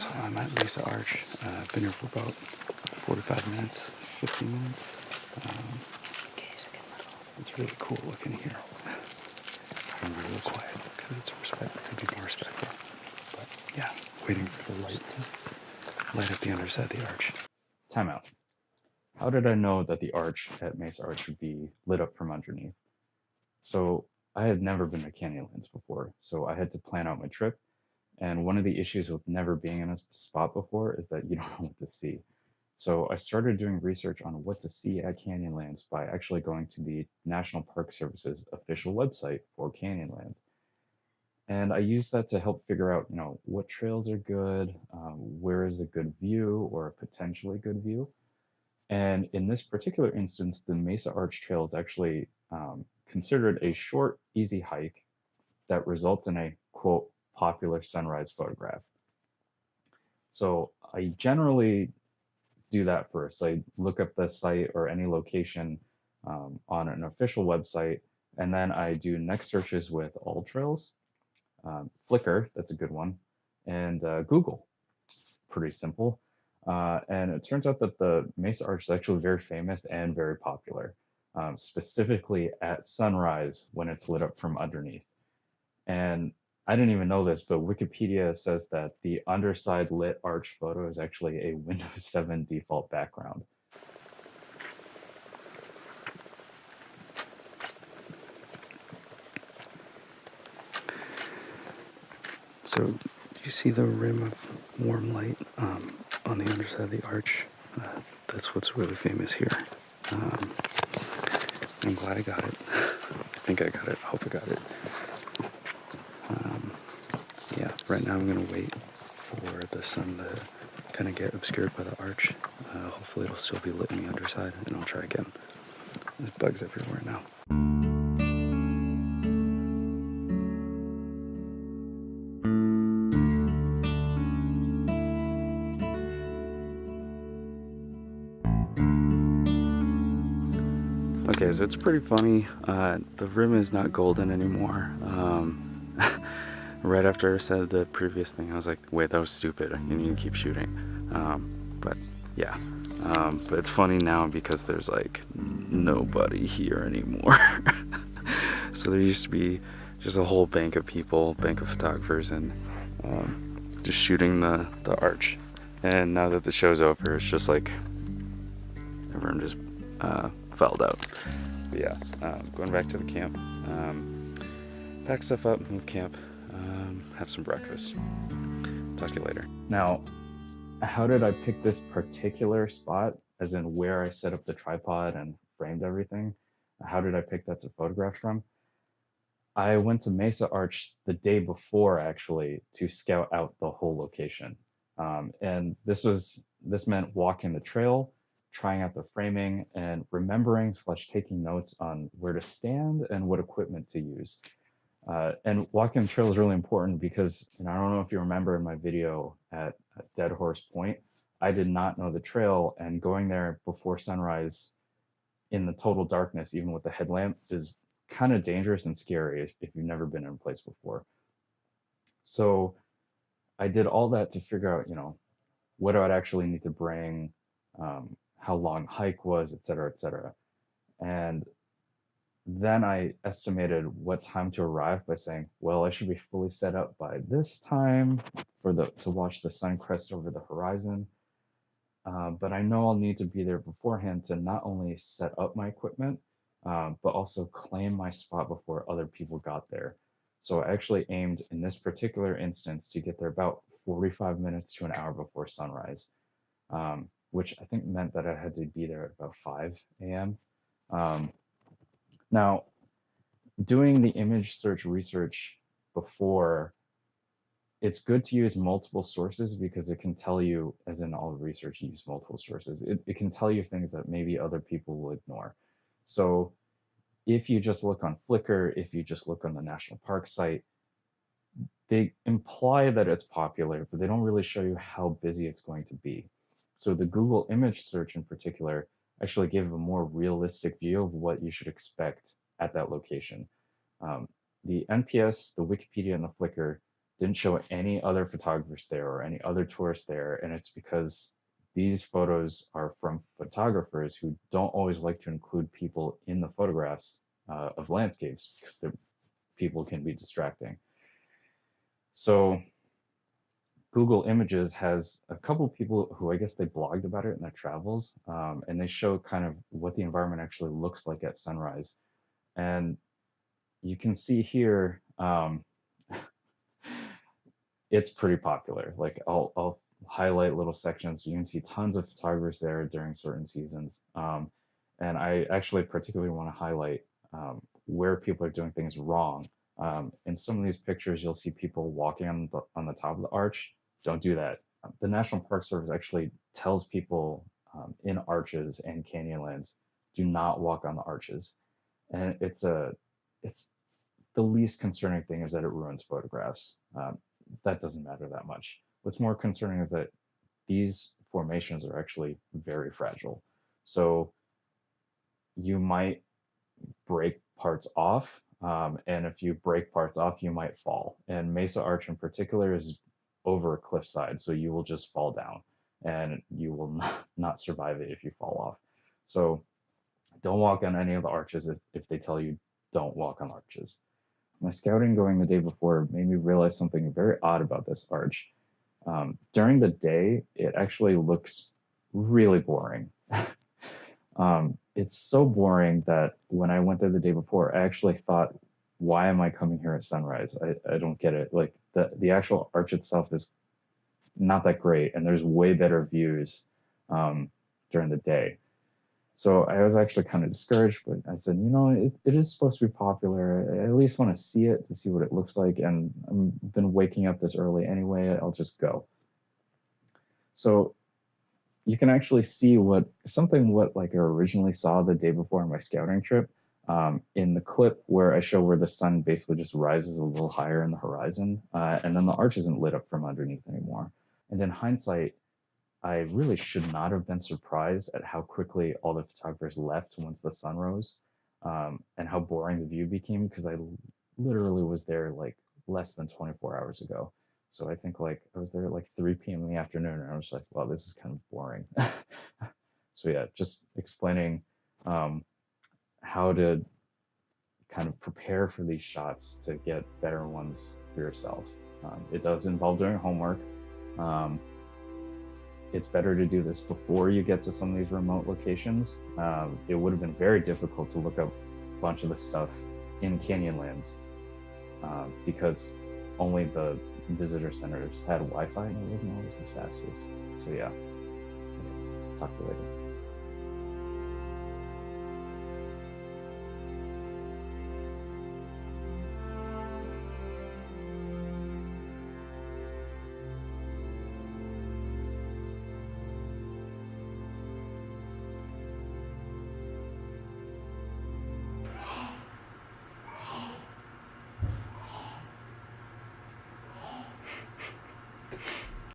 So I'm at Mesa Arch. I've been here for about 45 minutes, 50 minutes. It's really cool looking here. I'm really quiet because it's to be more respectful. But yeah, waiting for the light to light up the underside of the arch. Timeout. How did I know that the arch at Mesa Arch would be lit up from underneath? So I had never been to Canyonlands before, so I had to plan out my trip. And one of the issues with never being in a spot before is that you don't know what to see. So I started doing research on what to see at Canyonlands by actually going to the National Park Service's official website for Canyonlands. And I used that to help figure out, what trails are good, where is a good view or a potentially good view. And in this particular instance, the Mesa Arch Trail is actually considered a short, easy hike that results in a quote popular sunrise photograph. So I generally do that first. I look up the site or any location on an official website, and then I do next searches with All Trails, Flickr, that's a good one, and Google. Pretty simple. And it turns out that the Mesa Arch is actually very famous and very popular, specifically at sunrise when it's lit up from underneath. And I didn't even know this, but Wikipedia says that the underside lit arch photo is actually a Windows 7 default background. So you see the rim of warm light on the underside of the arch? That's what's really famous here. I'm glad I got it. I think I got it. I hope I got it. Yeah, right now I'm going to wait for the sun to kind of get obscured by the arch. Hopefully it'll still be lit on the underside, and I'll try again. There's bugs everywhere now. Okay, so it's pretty funny. The rim is not golden anymore. Right after I said the previous thing, I was like, wait, that was stupid. You need to keep shooting. But yeah. But it's funny now because there's like nobody here anymore. So there used to be just a whole bank of people, bank of photographers, and just shooting the arch. And now that the show's over, it's just like everyone just fouled out. But yeah, going back to the camp. Pack stuff up, move camp, have some breakfast. Talk to you later. Now, how did I pick this particular spot, as in where I set up the tripod and framed everything? How did I pick that to photograph from? I went to Mesa Arch the day before, actually, to scout out the whole location. And this meant walking the trail, trying out the framing, and remembering/taking notes on where to stand and what equipment to use. And walking the trail is really important because, I don't know if you remember in my video at Dead Horse Point, I did not know the trail, and going there before sunrise in the total darkness, even with the headlamp, is kind of dangerous and scary if you've never been in a place before. So I did all that to figure out, what I would actually need to bring, how long hike was, et cetera, et cetera. And then I estimated what time to arrive by saying, well, I should be fully set up by this time to watch the sun crest over the horizon. But I know I'll need to be there beforehand to not only set up my equipment, but also claim my spot before other people got there. So I actually aimed in this particular instance to get there about 45 minutes to an hour before sunrise, which I think meant that I had to be there at about 5 a.m. Now, doing the image search research before, it's good to use multiple sources because it can tell you, as in all research, use multiple sources. It can tell you things that maybe other people will ignore. So if you just look on Flickr, if you just look on the national park site, they imply that it's popular, but they don't really show you how busy it's going to be. So the Google image search in particular actually gave a more realistic view of what you should expect at that location. The NPS, the Wikipedia, and the Flickr didn't show any other photographers there or any other tourists there. And it's because these photos are from photographers who don't always like to include people in the photographs of landscapes because the people can be distracting. So Google Images has a couple of people who I guess they blogged about it in their travels, and they show kind of what the environment actually looks like at sunrise. And you can see here, it's pretty popular. Like I'll highlight little sections. You can see tons of photographers there during certain seasons. And I actually particularly want to highlight where people are doing things wrong. In some of these pictures, you'll see people walking on the top of the arch. Don't do that. The National Park Service actually tells people in arches and canyonlands, do not walk on the arches. And it's the least concerning thing is that it ruins photographs. That doesn't matter that much. What's more concerning is that these formations are actually very fragile. So you might break parts off, and if you break parts off, you might fall. And Mesa Arch in particular is over a cliffside, so you will just fall down and you will not survive it if you fall off. So don't walk on any of the arches if they tell you don't walk on arches. My scouting going the day before made me realize something very odd about this arch. During the day, it actually looks really boring. It's so boring that when I went there the day before, I actually thought, why am I coming here at sunrise? I don't get it. Like the actual arch itself is not that great, and there's way better views during the day. So I was actually kind of discouraged, but I said, it is supposed to be popular. I at least want to see it to see what it looks like. And I've been waking up this early anyway. I'll just go. So you can actually see what like I originally saw the day before on my scouting trip in the clip where I show where the sun basically just rises a little higher in the horizon. And then the arch isn't lit up from underneath anymore. And in hindsight, I really should not have been surprised at how quickly all the photographers left once the sun rose, and how boring the view became because I literally was there like less than 24 hours ago. So I think like I was there at like 3 p.m. in the afternoon, and I was like, wow, this is kind of boring. So yeah, just explaining how to kind of prepare for these shots to get better ones for yourself. It does involve doing homework. It's better to do this before you get to some of these remote locations. It would have been very difficult to look up a bunch of the stuff in Canyonlands because only the visitor centers had Wi-Fi and it wasn't always the fastest. So yeah, talk to you later.